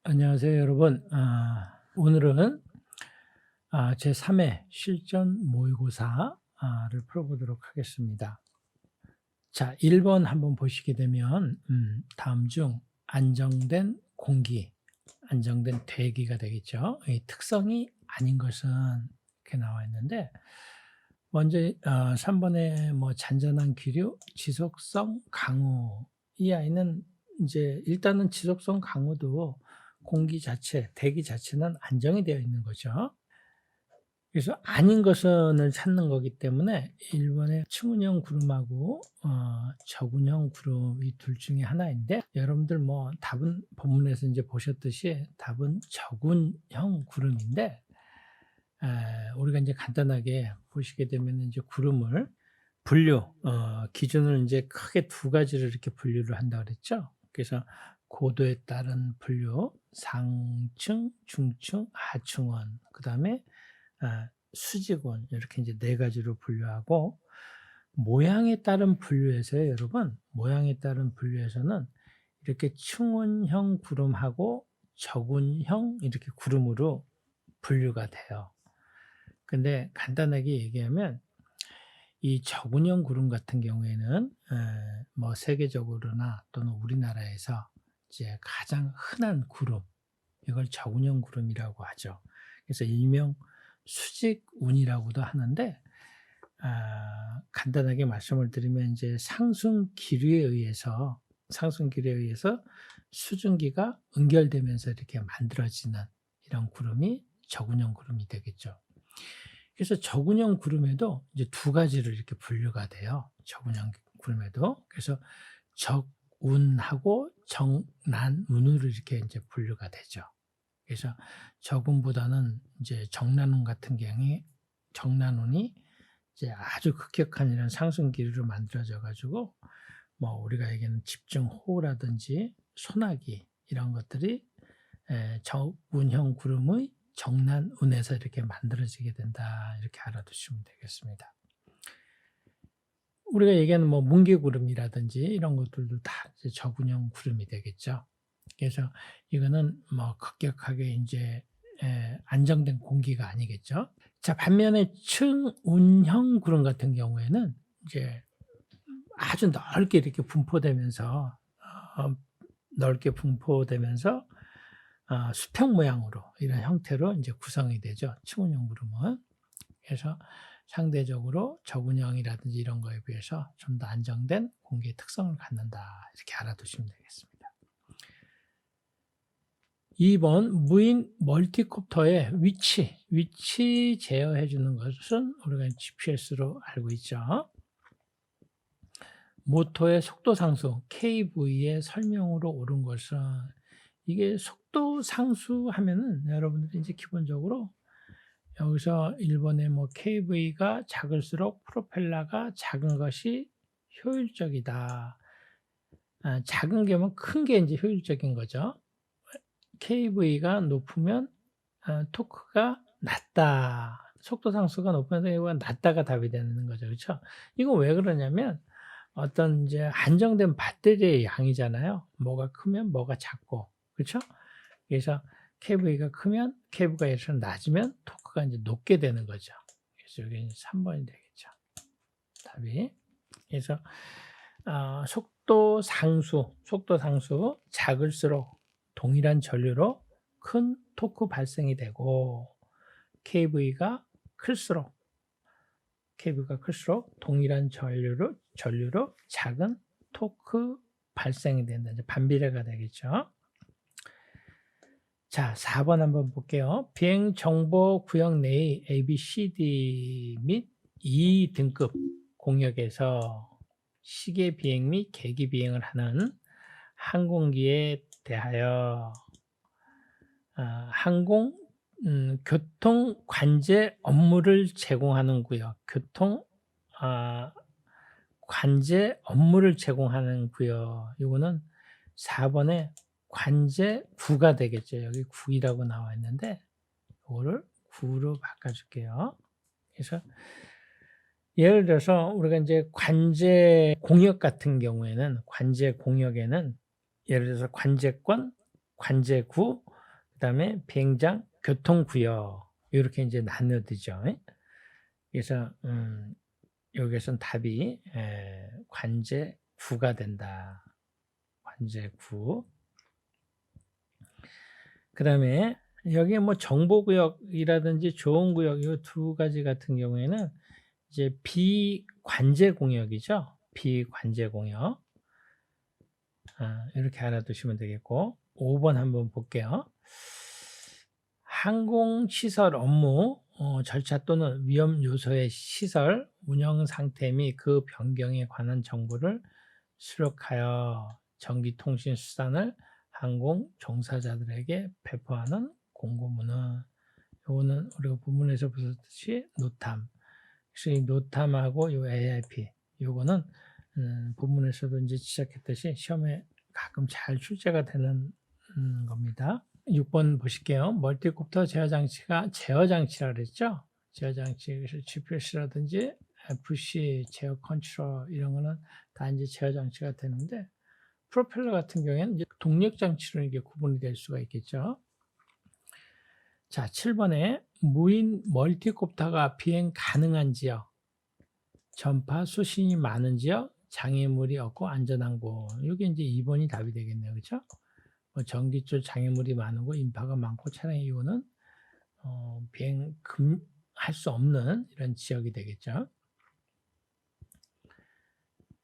안녕하세요, 여러분. 오늘은 제3회 실전 모의고사를 풀어보도록 하겠습니다. 자, 1번 한번 보시게 되면 다음 중 안정된 공기, 안정된 대기가 되겠죠. 이 특성이 아닌 것은 이렇게 나와 있는데, 먼저 3번에 뭐 잔잔한 기류, 지속성 강우. 이 아이는 이제 일단은 지속성 강우도 공기 자체, 대기 자체는 안정이 되어 있는 거죠. 그래서 아닌 것은을 찾는 거기 때문에 1번의 충운형 구름하고 저군형 구름 이 둘 중에 하나인데, 여러분들 뭐 답은 본문에서 이제 보셨듯이 답은 저군형 구름인데, 우리가 이제 간단하게 보시게 되면 이제 구름을 분류, 기준을 이제 크게 두 가지를 이렇게 분류를 한다 그랬죠. 그래서 고도에 따른 분류, 상층, 중층, 하층원, 그 다음에 수직원, 이렇게 이제 네 가지로 분류하고, 모양에 따른 분류에서요, 여러분, 모양에 따른 분류에서는 이렇게 충운형 구름하고 저군형 이렇게 구름으로 분류가 돼요. 근데 간단하게 얘기하면 이 저군형 구름 같은 경우에는 뭐 세계적으로나 또는 우리나라에서 이제 가장 흔한 구름, 이걸 저군형 구름이라고 하죠. 그래서 일명 수직운이라고도 하는데, 간단하게 말씀을 드리면 이제 상승 기류에 의해서 수증기가 응결되면서 이렇게 만들어지는 이런 구름이 저군형 구름이 되겠죠. 그래서 저군형 구름에도 이제 두 가지를 이렇게 분류가 돼요. 저군형 구름에도. 그래서 적운하고 정난운으로 이렇게 이제 분류가 되죠. 그래서 적운보다는 이제 정난운 같은 경우에 정난운이 이제 아주 급격한 이런 상승 기류로 만들어져 가지고 뭐 우리가 얘기하는 집중호우라든지 소나기 이런 것들이 적운형 구름의 정난운에서 이렇게 만들어지게 된다, 이렇게 알아두시면 되겠습니다. 우리가 얘기하는 뭐 뭉게구름이라든지 이런 것들도 다 이제 저군형 구름이 되겠죠. 그래서 이거는 뭐 급격하게 이제 안정된 공기가 아니겠죠. 자, 반면에 층운형 구름 같은 경우에는 이제 아주 넓게 이렇게 분포되면서 수평 모양으로 이런 형태로 이제 구성이 되죠. 층운형 구름은. 그래서 상대적으로 저군형이라든지 이런 거에 비해서 좀 더 안정된 공기의 특성을 갖는다, 이렇게 알아두시면 되겠습니다. 2번 무인 멀티콥터의 위치 제어해 주는 것은 우리가 GPS로 알고 있죠. 모터의 속도 상수, KV의 설명으로 옳은 것은, 이게 속도 상수 하면은 여러분들이 이제 기본적으로 여기서 1번에 뭐 KV가 작을수록 프로펠러가 작은 것이 효율적이다. 작은 게면 큰 게 이제 효율적인 거죠. KV가 높으면 토크가 낮다. 속도 상수가 높으면 KV가 낮다가 답이 되는 거죠. 그렇죠? 이거 왜 그러냐면 어떤 이제 한정된 배터리의 양이잖아요. 뭐가 크면 뭐가 작고. 그렇죠? 그래서 KV가 크면 KV가 예를 낮으면 토크가 이제 높게 되는 거죠. 그래서 여기 이제 3번이 되겠죠. 답이. 그래서 속도 상수 작을수록 동일한 전류로 큰 토크 발생이 되고, KV가 클수록 동일한 전류로 작은 토크 발생이 된다. 이제 반비례가 되겠죠. 자, 4번 한번 볼게요. 비행 정보 구역 내의 ABCD 및 E 등급 공역에서 시계 비행 및 계기 비행을 하는 항공기에 대하여 항공 교통 관제 업무를 제공하는 구역, 관제 업무를 제공하는 구역, 이거는 4번에 관제구가 되겠죠. 여기 구이라고 나와 있는데 이거를 구로 바꿔줄게요. 그래서 예를 들어서 우리가 이제 관제 공역 같은 경우에는, 관제 공역에는 예를 들어서 관제권, 관제구, 그다음에 비행장 교통구역 이렇게 이제 나눠지죠. 그래서 여기에선 답이 관제구가 된다. 관제구. 그다음에 여기에 뭐 정보구역이라든지 좋은구역 이 두 가지 같은 경우에는 이제 비관제공역이죠. 비관제공역. 이렇게 알아두시면 되겠고 5번 한번 볼게요. 항공시설 업무 절차 또는 위험 요소의 시설, 운영 상태 및 그 변경에 관한 정보를 수록하여 전기통신 수단을 항공 종사자들에게 배포하는 공고문은 요거는 우리가 본문에서 보셨듯이 노탐. 그래서 이 노탐하고 요 AIP 요거는 본문에서도 이제 지적했듯이 시험에 가끔 잘 출제가 되는 겁니다. 6번 보실게요. 멀티콥터 제어 장치가 제어 장치라 그랬죠? 제어 장치, 그래서 GPS라든지 FC 제어 컨트롤 이런 거는 다 이제 제어 장치가 되는데 프로펠러 같은 경우에는 이제 동력 장치로 이게 구분이 될 수가 있겠죠. 자, 7번에 무인 멀티콥터가 비행 가능한 지역, 전파 수신이 많은 지역, 장애물이 없고 안전한 곳. 이게 이제 2번이 답이 되겠네요. 그렇죠? 전기 쪽 장애물이 많고 인파가 많고 차량의 이유는 비행 할 수 없는 이런 지역이 되겠죠.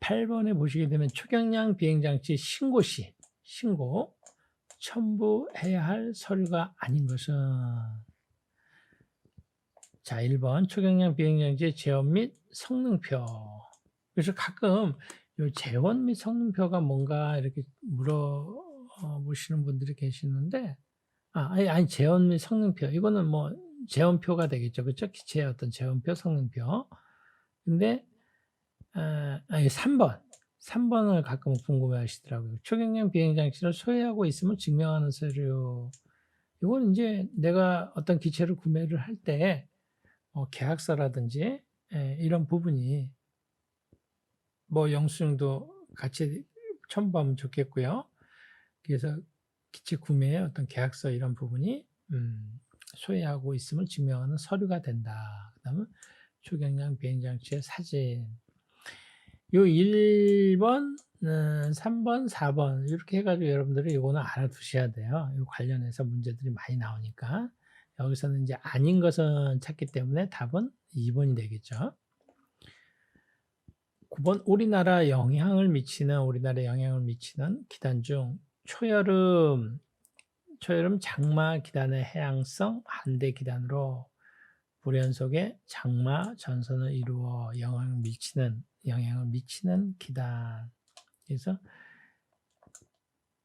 8번에 보시게 되면 초경량 비행장치 신고 시 신고 첨부해야 할 서류가 아닌 것은 자 1번 초경량 비행장치 제원 및 성능표. 그래서 가끔 요 제원 및 성능표가 뭔가 이렇게 물어보시는 분들이 계시는데 아니 제원 및 성능표 이거는 뭐 제원표가 되겠죠. 그렇죠? 기체의 어떤 제원표, 성능표. 근데 3번을 가끔 궁금해 하시더라고요. 초경량 비행장치를 소유하고 있음을 증명하는 서류. 이건 이제 내가 어떤 기체를 구매를 할 때 계약서라든지 이런 부분이 뭐 영수증도 같이 첨부하면 좋겠고요. 그래서 기체 구매의 어떤 계약서 이런 부분이 소유하고 있음을 증명하는 서류가 된다. 그다음에 초경량 비행장치의 사진. 요 1번, 3번, 4번 이렇게 해가지고 여러분들이 이거는 알아두셔야 돼요. 이 관련해서 문제들이 많이 나오니까 여기서는 이제 아닌 것은 찾기 때문에 답은 2번이 되겠죠. 9번 우리나라에 영향을 미치는 기단 중 초여름 장마 기단의 해양성 한대 기단으로 불연속의 장마 전선을 이루어 영향을 미치는 기단. 그래서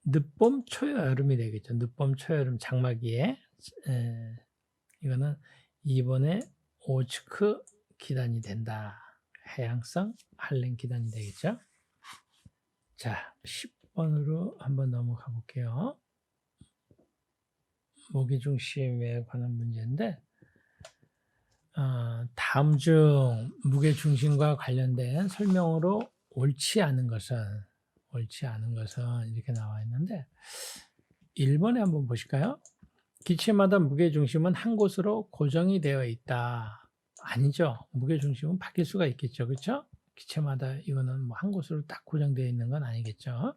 늦봄 초여름이 되겠죠. 늦봄 초여름 장마기에 이거는 2번에 오츠크 기단이 된다. 해양성 한랭 기단이 되겠죠. 자, 10번으로 한번 넘어가 볼게요. 무게중심에 관한 문제인데 다음 중 무게중심과 관련된 설명으로 옳지 않은 것은 이렇게 나와 있는데 1번에 한번 보실까요? 기체마다 무게중심은 한 곳으로 고정이 되어 있다. 아니죠. 무게중심은 바뀔 수가 있겠죠. 그렇죠? 기체마다 이거는 뭐 한 곳으로 딱 고정되어 있는 건 아니겠죠.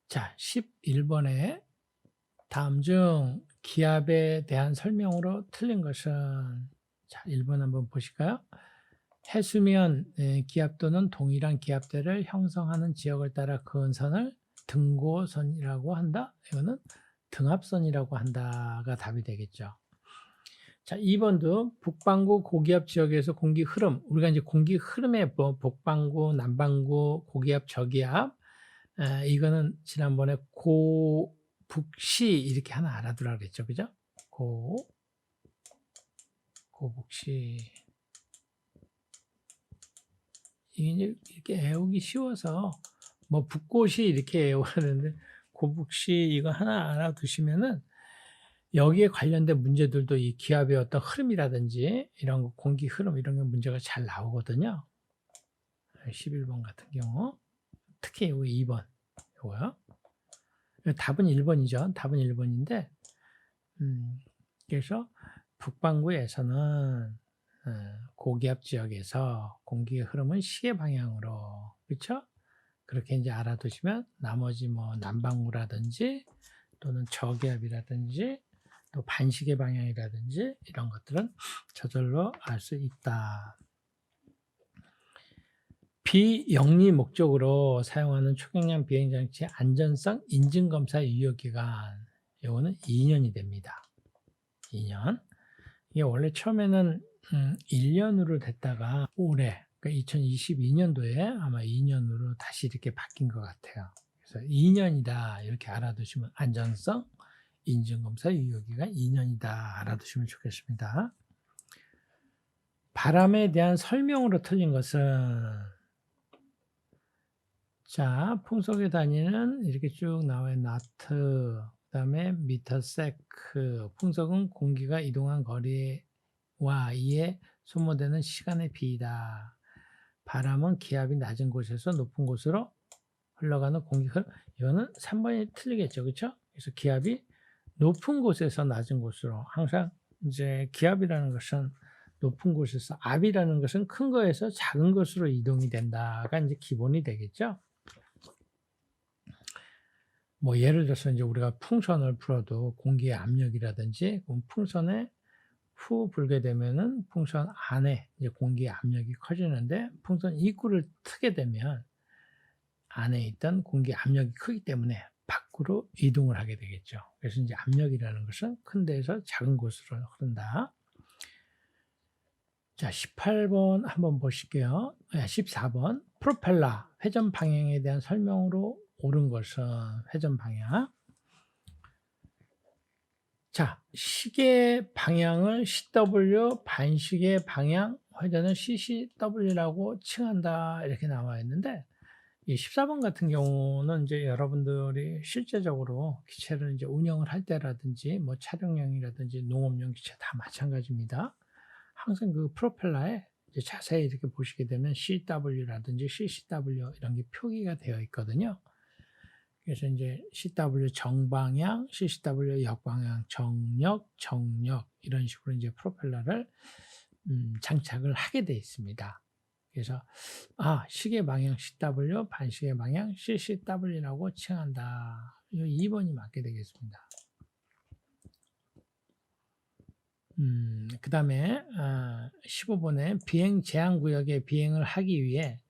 자, 11번에 다음 중 기압에 대한 설명으로 틀린 것은 자, 1번 한번 보실까요? 해수면 기압 또는 동일한 기압대를 형성하는 지역을 따라 그은 선을 등고선이라고 한다. 이거는 등압선이라고 한다가 답이 되겠죠. 자, 2번도 북반구 고기압 지역에서 공기 흐름, 우리가 이제 공기 흐름의 북반구, 남반구, 고기압, 저기압, 이거는 지난번에 고북시 이렇게 하나 알아두라 그랬죠. 그죠? 고북시. 이게 이렇게 외우기 쉬워서 뭐 북고시 이렇게 외우는데 고북시 이거 하나 알아두시면은 여기에 관련된 문제들도 이 기압의 어떤 흐름이라든지 이런 거, 공기 흐름 이런 게 문제가 잘 나오거든요. 11번 같은 경우 특히 요 2번 요거요. 답은 1번이죠. 답은 1번인데 그래서 북반구에서는 고기압 지역에서 공기의 흐름은 시계 방향으로, 그쵸? 그렇게 이제 알아두시면 나머지 뭐 남반구라든지 또는 저기압이라든지 또 반시계 방향이라든지 이런 것들은 저절로 알 수 있다. 비영리 목적으로 사용하는 초경량 비행장치 안전성 인증검사 유효기간, 이거는 2년이 됩니다. 2년. 이게 원래 처음에는 1년으로 됐다가 올해, 그러니까 2022년도에 아마 2년으로 다시 이렇게 바뀐 것 같아요. 그래서 2년이다 이렇게 알아두시면, 안전성 인증검사 유효기간 2년이다 알아두시면 좋겠습니다. 바람에 대한 설명으로 틀린 것은, 자, 풍속의 단위는 이렇게 쭉 나와요. 나트, 그 다음에 미터세크. 풍속은 공기가 이동한 거리와 이에 소모되는 시간의 비이다. 바람은 기압이 낮은 곳에서 높은 곳으로 흘러가는 공기 흐름. 이거는 3번이 틀리겠죠. 그렇죠? 그래서 기압이 높은 곳에서 낮은 곳으로, 항상 이제 기압이라는 것은 높은 곳에서, 압이라는 것은 큰 거에서 작은 것으로 이동이 된다가 이제 기본이 되겠죠. 뭐 예를 들어서 이제 우리가 풍선을 불어도 공기의 압력이라든지, 풍선에 후 불게 되면은 풍선 안에 이제 공기의 압력이 커지는데, 풍선 입구를 트게 되면 안에 있던 공기 압력이 크기 때문에 밖으로 이동을 하게 되겠죠. 그래서 이제 압력이라는 것은 큰 데에서 작은 곳으로 흐른다. 자, 18번 한번 보실게요. 14번. 프로펠러 회전 방향에 대한 설명으로 옳은 것은, 회전 방향. 자, 시계 방향을 CW, 반시계 방향 회전을 CCW라고 칭한다 이렇게 나와 있는데, 이 14번 같은 경우는 이제 여러분들이 실제적으로 기체를 이제 운영을 할 때라든지 뭐 촬영용이라든지 농업용 기체 다 마찬가지입니다. 항상 그 프로펠러에 이제 자세히 이렇게 보시게 되면 CW라든지 CCW 이런 게 표기가 되어 있거든요. 그래서 이제 CW 정방향, CCW 역방향, 정력, 정력 이런 식으로 이제 프로펠러를 장착을 하게 돼 있습니다. 그래서 시계 방향 CW, 반시계 방향 CCW라고 칭한다. 이 2번이 맞게 되겠습니다. 그 다음에 15번에 비행 제한 구역에 비행을 하기 위해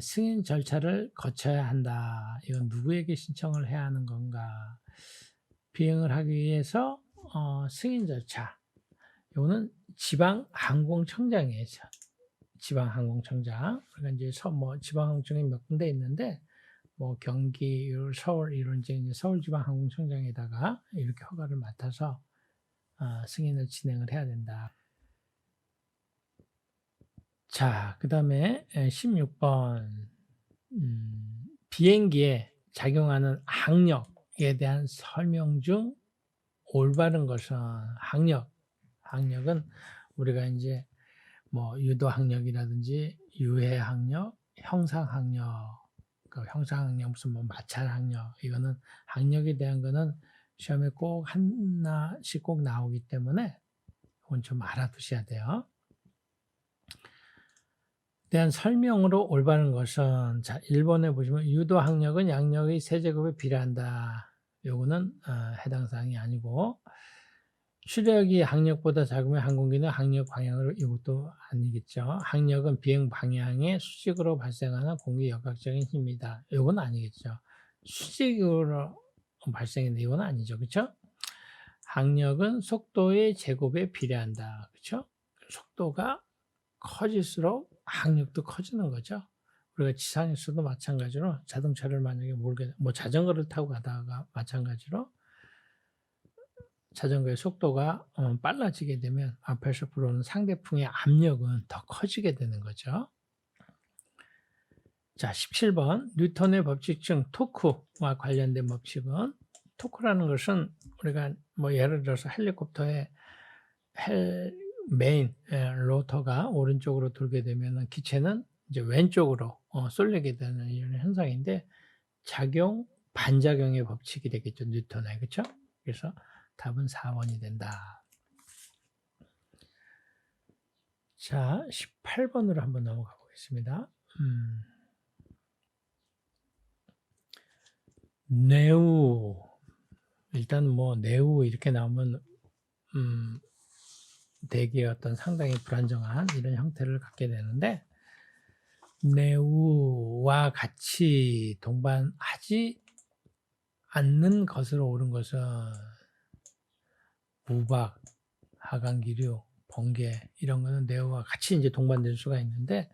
승인 절차를 거쳐야 한다. 이건 누구에게 신청을 해야 하는 건가? 비행을 하기 위해서 승인 절차. 이거는 지방항공청장이에요. 지방항공청장. 그러니까 이제 지방항공청이 몇 군데 있는데, 뭐 경기, 서울 이런 이제 서울지방항공청장에다가 이렇게 허가를 맡아서 승인을 진행을 해야 된다. 자, 그 다음에 16번. 비행기에 작용하는 항력에 대한 설명 중 올바른 것은, 항력은 우리가 이제 뭐 유도항력이라든지 유해항력, 형상항력, 그 형상항력 무슨 뭐 마찰항력, 이거는 항력에 대한 거는 시험에 꼭 하나씩 꼭 나오기 때문에 그건 좀 알아두셔야 돼요. 대한 설명으로 올바른 것은, 자, 1번에 보시면 유도항력은 양력의 세제곱에 비례한다. 요거는 해당 사항이 아니고, 추력이 항력보다 작으면 항공기는 항력 방향으로, 이것도 아니겠죠. 항력은 비행 방향의 수직으로 발생하는 공기 역학적인 힘이다. 이건 아니겠죠. 수직으로 발생했는데 이건 아니죠. 그렇죠? 항력은 속도의 제곱에 비례한다. 그렇죠? 속도가 커질수록 항력도 커지는 거죠. 우리가 지상에서도 마찬가지로 자동차를 만약에 자전거를 타고 가다가 마찬가지로 자전거의 속도가 빨라지게 되면 앞에서 불어오는 상대풍의 압력은 더 커지게 되는 거죠. 자, 17번. 뉴턴의 법칙 중 토크와 관련된 법칙은, 토크라는 것은 우리가 뭐 예를 들어서 헬리콥터의 메인 로터가 오른쪽으로 돌게 되면 기체는 이제 왼쪽으로 쏠리게 되는 이런 현상인데, 작용 반작용의 법칙이 되겠죠. 뉴턴의. 그쵸? 그래서 답은 4번이 된다. 자, 18번으로 한번 넘어가 보겠습니다. 네우. 일단 뭐 네우 이렇게 나오면 대기의 어떤 상당히 불안정한 이런 형태를 갖게 되는데, 네우와 같이 동반하지 않는 것으로 옳은 것은 우박, 하강기류, 번개 이런 거는 네오와 같이 이제 동반될 수가 있는데,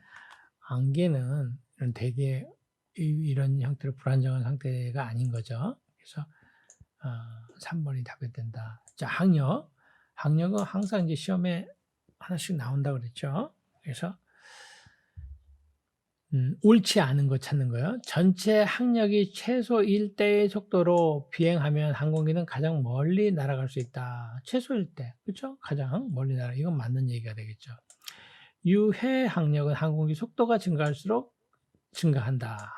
안개는 이런 대개 이런 형태로 불안정한 상태가 아닌 거죠. 그래서 3번이 답이 된다. 자, 학력. 학력은 항상 이제 시험에 하나씩 나온다고 그랬죠. 그래서 옳지 않은 거 찾는 거예요. 전체 항력이 최소 1대의 속도로 비행하면 항공기는 가장 멀리 날아갈 수 있다. 최소 1대. 그렇죠? 가장 멀리 날아. 이건 맞는 얘기가 되겠죠. 유해 항력은 항공기 속도가 증가할수록 증가한다.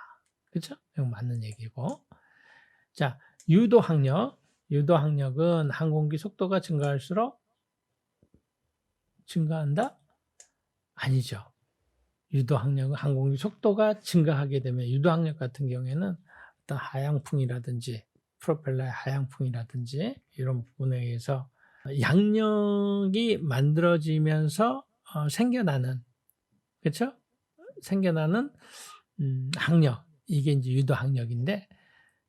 그렇죠? 이건 맞는 얘기고. 자, 유도 항력. 유도 항력은 항공기 속도가 증가할수록 증가한다? 아니죠. 유도항력은 항공기 속도가 증가하게 되면, 유도항력 같은 경우에는 어떤 하향풍이라든지 프로펠러의 하향풍이라든지 이런 부분에 의해서 양력이 만들어지면서 생겨나는, 그렇죠? 생겨나는 항력, 이게 이제 유도항력인데,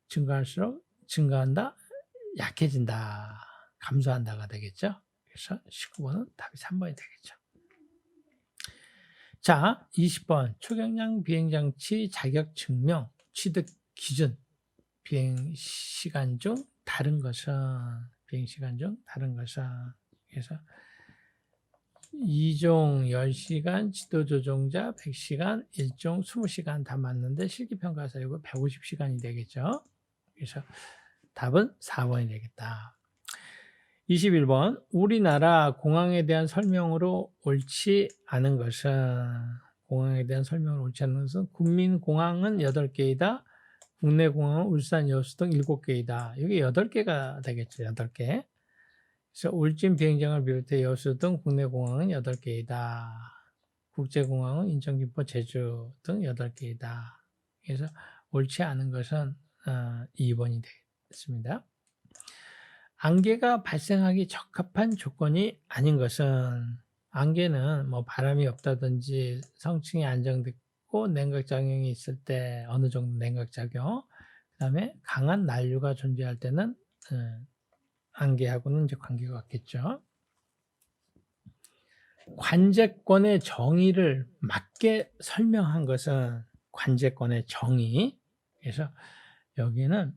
증가할수록 증가한다, 약해진다, 감소한다가 되겠죠. 그래서 19번은 답이 3번이 되겠죠. 자, 20번 초경량 비행장치 자격 증명 취득 기준. 비행시간 중 다른 것은, 비행시간 중 다른 것은, 그래서 2종 10시간, 지도조종자 100시간, 1종 20시간 다 맞는데 실기평가사 이거 150시간이 되겠죠. 그래서 답은 4번이 되겠다. 21번 우리나라 공항에 대한 설명으로 옳지 않은 것은, 공항에 대한 설명으로 옳지 않은 것은 국민공항은 8개이다. 국내공항은 울산, 여수 등 7개이다. 이게 8개가 되겠죠. 8개. 그래서 울진 비행장을 비롯해 여수 등 국내공항은 8개이다. 국제공항은 인천, 김포, 제주 등 8개이다. 그래서 옳지 않은 것은 2번이 되겠습니다. 안개가 발생하기 적합한 조건이 아닌 것은, 안개는 뭐 바람이 없다든지 성층이 안정됐고 냉각작용이 있을 때 어느 정도 냉각작용, 그 다음에 강한 난류가 존재할 때는 안개하고는 이제 관계가 없겠죠. 관제권의 정의를 맞게 설명한 것은 관제권의 정의. 그래서 여기는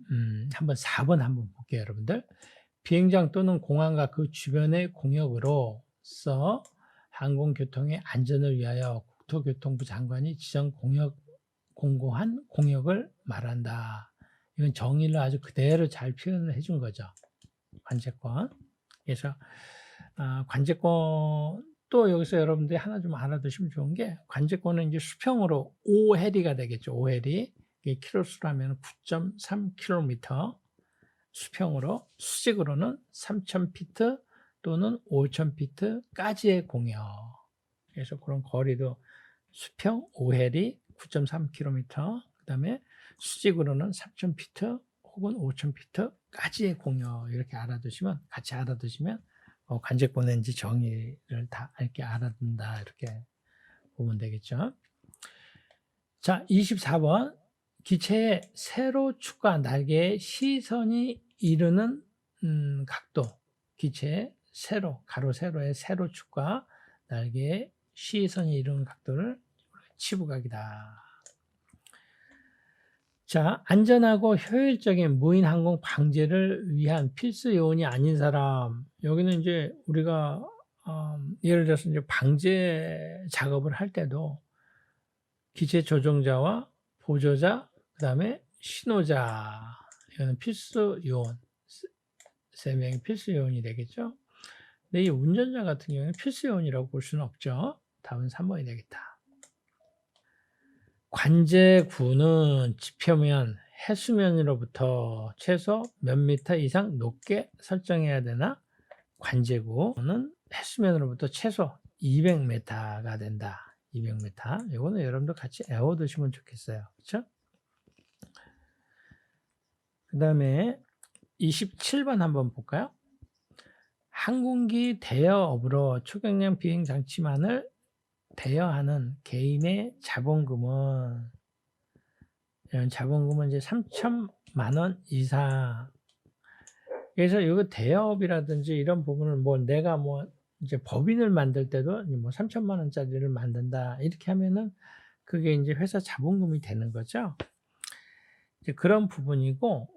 한번 4번 한번 볼게요, 여러분들. 비행장 또는 공항과 그 주변의 공역으로서 항공교통의 안전을 위하여 국토교통부 장관이 지정 공고한 공역을 말한다. 이건 정의를 아주 그대로 잘 표현을 해준 거죠. 관제권. 그래서 관제권, 또 여기서 여러분들이 하나 좀 알아두시면 좋은 게, 관제권은 이제 수평으로 5해리가 되겠죠. 5해리. 이게 킬로수로 하면 9.3km. 수평으로, 수직으로는 3,000피트 또는 5,000피트까지의 공역. 그래서 그런 거리도 수평 5해리 9.3km, 그 다음에 수직으로는 3,000피트 혹은 5,000피트까지의 공역, 이렇게 알아두시면, 같이 알아두시면 관제권의 이제 정의를 다 이렇게 알아둔다, 이렇게 보면 되겠죠. 자, 24번 기체의 세로 축과 날개의 시선이 이르는 각도. 기체의 세로, 가로 세로의 세로 축과 날개의 시선이 이르는 각도를 치부각이다. 자, 안전하고 효율적인 무인 항공 방지를 위한 필수 요원이 아닌 사람. 여기는 이제 우리가 예를 들어서 이제 방제 작업을 할 때도 기체 조종자와 보조자, 그 다음에 신호자, 이거는 필수 요원, 3명이 필수 요원이 되겠죠. 근데 이 운전자 같은 경우는 필수 요원이라고 볼 수는 없죠. 답은 3번이 되겠다. 관제구는 지표면 해수면으로부터 최소 몇 미터 이상 높게 설정해야 되나? 관제구는 해수면으로부터 최소 200m가 된다. 200m. 이거는 여러분도 같이 외워두시면 좋겠어요. 그렇죠? 그 다음에 27번 한번 볼까요? 항공기 대여업으로 초경량 비행 장치만을 대여하는 개인의 자본금은 이런 자본금은 이제 3천만 원 이상. 그래서 이거 대여업이라든지 이런 부분을 뭐 내가 뭐 이제 법인을 만들 때도 뭐 3천만 원짜리를 만든다 이렇게 하면은 그게 이제 회사 자본금이 되는 거죠. 이제 그런 부분이고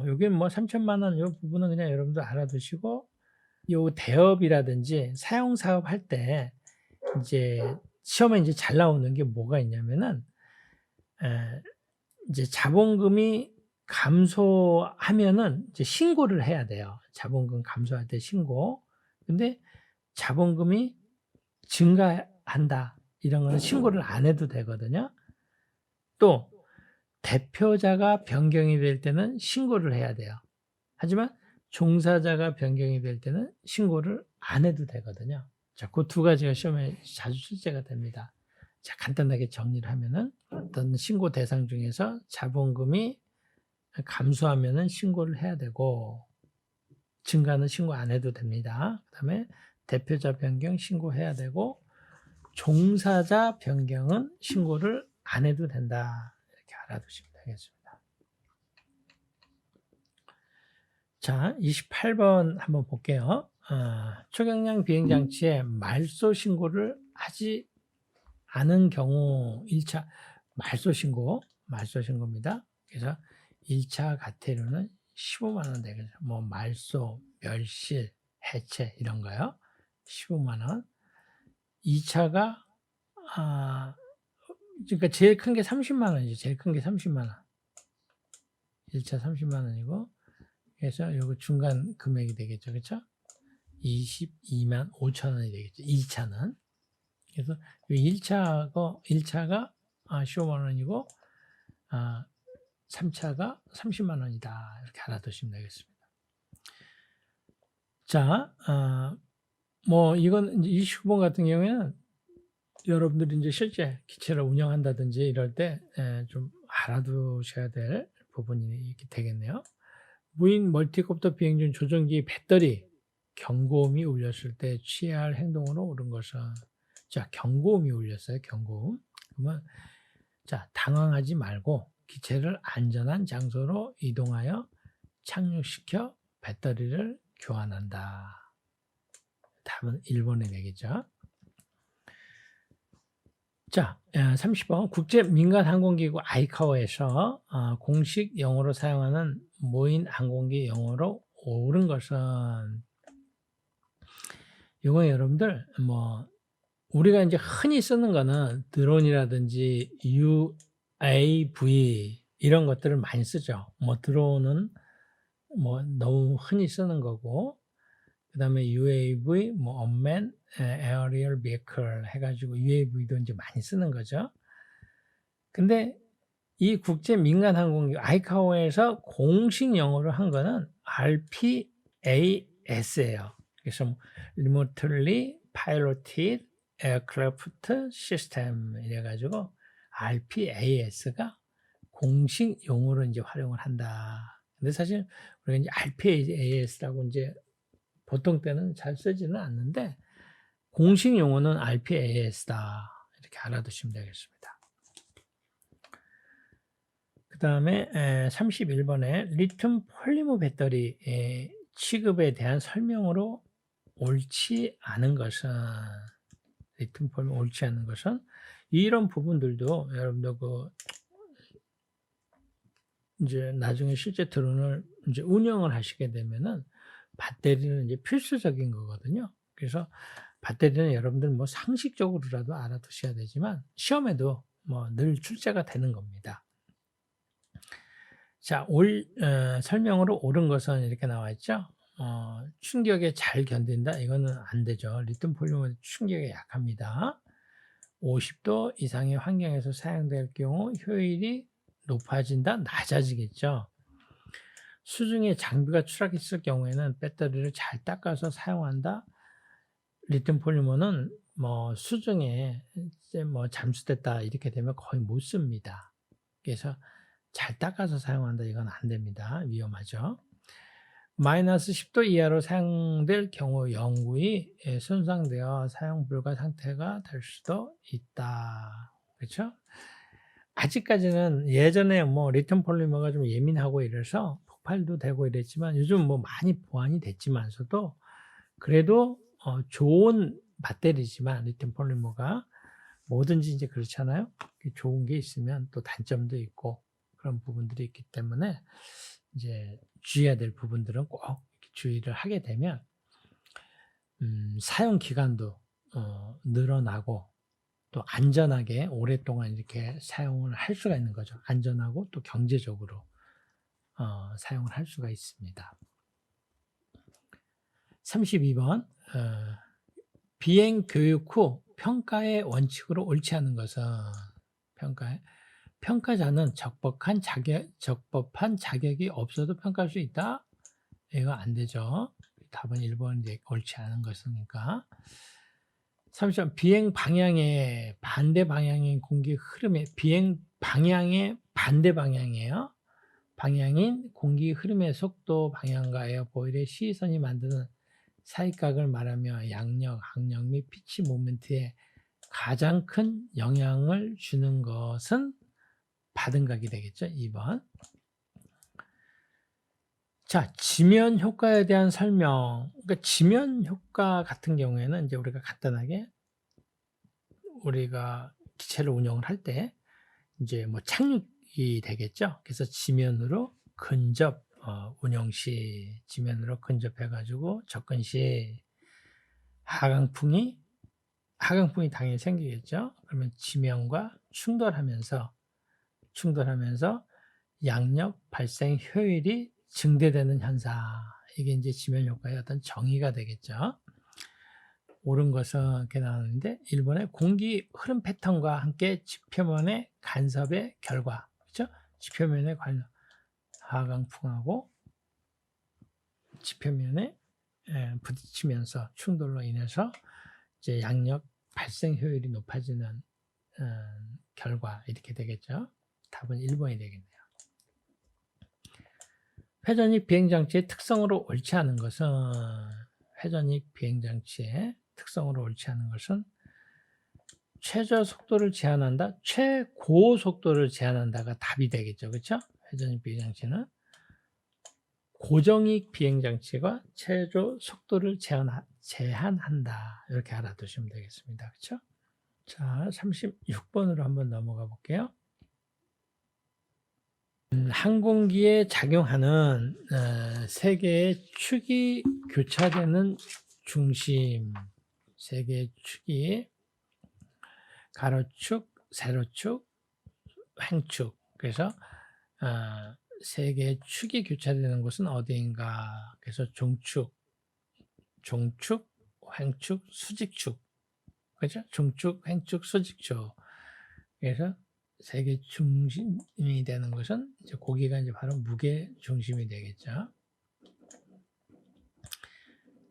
여기 뭐 3천만 원 이 부분은 그냥 여러분들 알아두시고 요 대업이라든지 사용 사업 할 때 이제 시험에 이제 잘 나오는 게 뭐가 있냐면은 이제 자본금이 감소하면은 이제 신고를 해야 돼요. 자본금 감소할 때 신고. 근데 자본금이 증가한다. 이런 거는 신고를 안 해도 되거든요. 또 대표자가 변경이 될 때는 신고를 해야 돼요. 하지만 종사자가 변경이 될 때는 신고를 안 해도 되거든요. 자, 그 두 가지가 시험에 자주 출제가 됩니다. 자, 간단하게 정리를 하면은 어떤 신고 대상 중에서 자본금이 감소하면은 신고를 해야 되고 증가는 신고 안 해도 됩니다. 그다음에 대표자 변경 신고해야 되고 종사자 변경은 신고를 안 해도 된다. 이렇게 알아두시면 되겠습니다. 자, 28번 한번 볼게요. 초경량 비행장치에 말소 신고를 하지 않은 경우 1차 말소 신고입니다. 그래서 1차 과태료는 15만 원 되겠죠. 뭐 말소, 멸실, 해체 이런 거요. 15만 원. 2차가 그러니까 제일 큰 게 30만 원이죠. 제일 큰 게 30만 원. 1차 30만 원이고 그래서 요거 중간 금액이 되겠죠. 그렇죠? 22만 5천 원이 되겠죠. 2차는. 그래서 1차가 15만 원이고 3차가 30만 원이다. 이렇게 알아두시면 되겠습니다. 자, 뭐 이건 이제 29번 같은 경우에는 여러분들이 이제 실제 기체를 운영한다든지 이럴 때 좀 알아두셔야 될 부분이 되겠네요. 무인 멀티콥터 비행 중 조종기 배터리 경고음이 울렸을 때 취해야 할 행동으로 옳은 것은 자, 경고음이 울렸어요. 경고음. 그러면 자, 당황하지 말고 기체를 안전한 장소로 이동하여 착륙시켜 배터리를 교환한다. 답은 1번이 되겠죠. 자, 30번 국제 민간 항공기구 아이카오에서 공식 영어로 사용하는 무인 항공기 영어로 옳은 것은 이거 여러분들 뭐 우리가 이제 흔히 쓰는 거는 드론이라든지 UAV 이런 것들을 많이 쓰죠. 뭐 드론은 뭐 너무 흔히 쓰는 거고 그다음에 UAV 뭐 Unmanned Aerial Vehicle 해가지고 UAV도 이제 많이 쓰는 거죠. 근데 이 국제 민간 항공기 아이카오에서 공식 영어로 한 거는 RPAS예요. 그래서 Remotely Piloted Aircraft System 이래가지고 RPAS가 공식 용어로 이제 활용을 한다. 근데 사실 우리가 이제 RPAS라고 이제 보통 때는 잘 쓰지는 않는데 공식 용어는 RPAS다. 이렇게 알아두시면 되겠습니다. 그 다음에 31번에 리튬 폴리머 배터리 취급에 대한 설명으로 옳지 않은 것은 리튬 폴리머 옳지 않은 것은 이런 부분들도 여러분들 이제 나중에 실제 드론을 이제 운영을 하시게 되면은 배터리는 이제 필수적인 거거든요. 그래서 배터리는 여러분들 뭐 상식적으로라도 알아두셔야 되지만 시험에도 뭐 늘 출제가 되는 겁니다. 자, 설명으로 옳은 것은 이렇게 나와 있죠. 충격에 잘 견딘다. 이거는 안 되죠. 리튬 폴리머 충격에 약합니다. 50도 이상의 환경에서 사용될 경우 효율이 높아진다, 낮아지겠죠. 수중에 장비가 추락했을 경우에는 배터리를 잘 닦아서 사용한다. 리튬 폴리머는 뭐 수중에 이제 뭐 잠수됐다 이렇게 되면 거의 못 씁니다. 그래서 잘 닦아서 사용한다 이건 안 됩니다. 위험하죠. 마이너스 10도 이하로 사용될 경우 영구히 손상되어 사용 불가 상태가 될 수도 있다. 그렇죠? 아직까지는 예전에 뭐 리튬 폴리머가 좀 예민하고 이래서 폭발도 되고 이랬지만 요즘 뭐 많이 보완이 됐지만서도 그래도 좋은 배터리지만 리튬 폴리머가 뭐든지 이제 그렇잖아요. 좋은 게 있으면 또 단점도 있고 그런 부분들이 있기 때문에 이제 주의해야 될 부분들은 꼭 주의를 하게 되면 사용 기간도 늘어나고 또 안전하게 오랫동안 이렇게 사용을 할 수가 있는 거죠. 안전하고 또 경제적으로 사용을 할 수가 있습니다. 32번 비행 교육 후 평가의 원칙으로 옳지 않은 것은 평가자는 적법한 자격이 없어도 평가할 수 있다? 이거 안 되죠. 답은 1번이 옳지 않은 것이니까. 30번 비행 방향의 반대 방향인 공기 흐름의 비행 방향의 반대 방향이에요. 방향인 공기 흐름의 속도 방향과 에어포일의 시선이 만드는 사이각을 말하며 양력, 항력 및 피치 모멘트에 가장 큰 영향을 주는 것은 받은 각이 되겠죠. 2번. 자, 지면 효과에 대한 설명. 그러니까 지면 효과 같은 경우에는 이제 우리가 간단하게 우리가 기체를 운영을 할 때 이제 뭐 착륙이 되겠죠. 그래서 지면으로 근접 운영 시 지면으로 근접해 가지고 접근 시 하강풍이 당연히 생기겠죠. 그러면 지면과 충돌하면서 양력 발생 효율이 증대되는 현상. 이게 이제 지면 효과의 어떤 정의가 되겠죠. 옳은 것은 이렇게 나오는데 1번에 공기 흐름 패턴과 함께 지표면의 간섭의 결과. 그렇죠? 지표면의 하강풍하고 지표면에 부딪히면서 충돌로 인해서 이제 양력 발생 효율이 높아지는 결과 이렇게 되겠죠. 답은 1번이 되겠네요. 회전익 비행장치의 특성으로 옳지 않은 것은 회전익 비행장치의 특성으로 옳지 않은 것은 최저 속도를 제한한다, 최고 속도를 제한한다가 답이 되겠죠. 그렇죠? 회전익 비행장치는 고정익 비행장치가 최저 속도를 제한한다. 이렇게 알아두시면 되겠습니다. 그렇죠? 자, 36번으로 한번 넘어가 볼게요. 항공기에 작용하는 세 개의 축이 교차되는 중심, 세 개의 축이 가로축, 세로축, 횡축. 그래서 세 개의 축이 교차되는 곳은 어디인가? 그래서 종축, 횡축, 수직축. 그죠? 종축, 횡축, 수직축. 그래서 세계 중심이 되는 것은 이제 고기가 이제 바로 무게 중심이 되겠죠.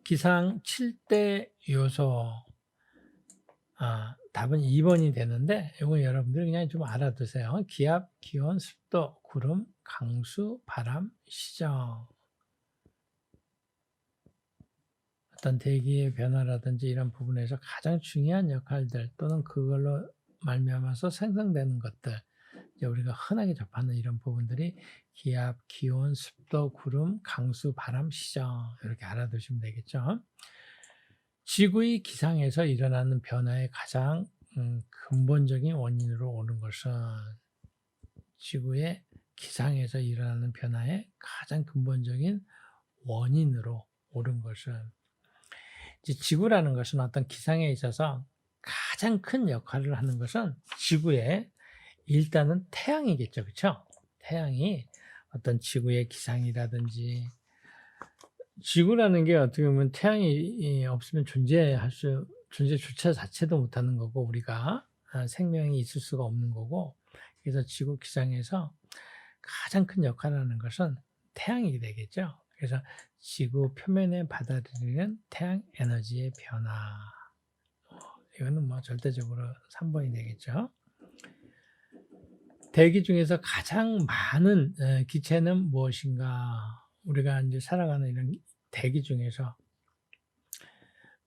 기상 7대 요소. 답은 2번이 되는데 이건 여러분들 그냥 좀 알아두세요. 기압, 기온, 습도, 구름, 강수, 바람, 시정. 어떤 대기의 변화라든지 이런 부분에서 가장 중요한 역할들 또는 그걸로 말미암아서 생성되는 것들, 이제 우리가 흔하게 접하는 이런 부분들이 기압, 기온, 습도, 구름, 강수, 바람, 시정 이렇게 알아두시면 되겠죠. 지구의 기상에서 일어나는 변화의 가장 근본적인 원인으로 오는 것은 지구의 기상에서 일어나는 변화의 가장 근본적인 원인으로 오른 것은 이제 지구라는 것은 어떤 기상에 있어서 가장 큰 역할을 하는 것은 지구의 일단은 태양이겠죠. 그렇죠? 태양이 어떤 지구의 기상이라든지 지구라는 게 어떻게 보면 태양이 없으면 존재조차 자체도 못하는 거고 우리가 생명이 있을 수가 없는 거고 그래서 지구 기상에서 가장 큰 역할을 하는 것은 태양이 되겠죠. 그래서 지구 표면에 받아들이는 태양 에너지의 변화. 이거는 뭐 절대적으로 3번이 되겠죠. 대기 중에서 가장 많은 기체는 무엇인가? 우리가 이제 살아가는 이런 대기 중에서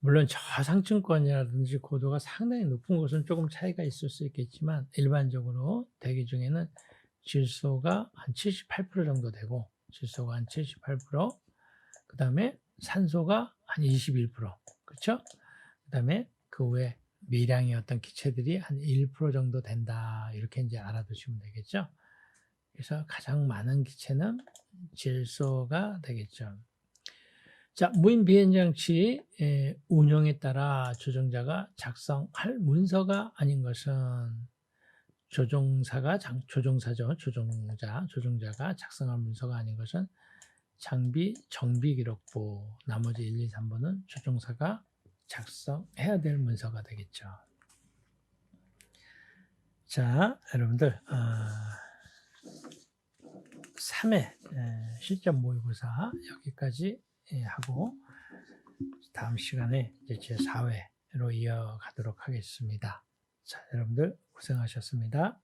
물론 저상층권이라든지 고도가 상당히 높은 곳은 조금 차이가 있을 수 있겠지만 일반적으로 대기 중에는 질소가 한 78% 정도 되고 질소가 한 78%, 그다음에 산소가 한 21%, 그렇죠? 그다음에 그 외에 미량의 어떤 기체들이 한 1% 정도 된다. 이렇게 이제 알아두시면 되겠죠. 그래서 가장 많은 기체는 질소가 되겠죠. 자, 무인 비행 장치 운용에 따라 조종자가 작성할 문서가 아닌 것은 조종사죠. 조종자가 작성할 문서가 아닌 것은 장비 정비 기록부, 나머지 1, 2, 3번은 조종사가 작성해야 될 문서가 되겠죠. 자, 여러분들 3회 실전 모의고사 여기까지 하고 다음 시간에 이제 제4회로 이어가도록 하겠습니다. 자, 여러분들 고생하셨습니다.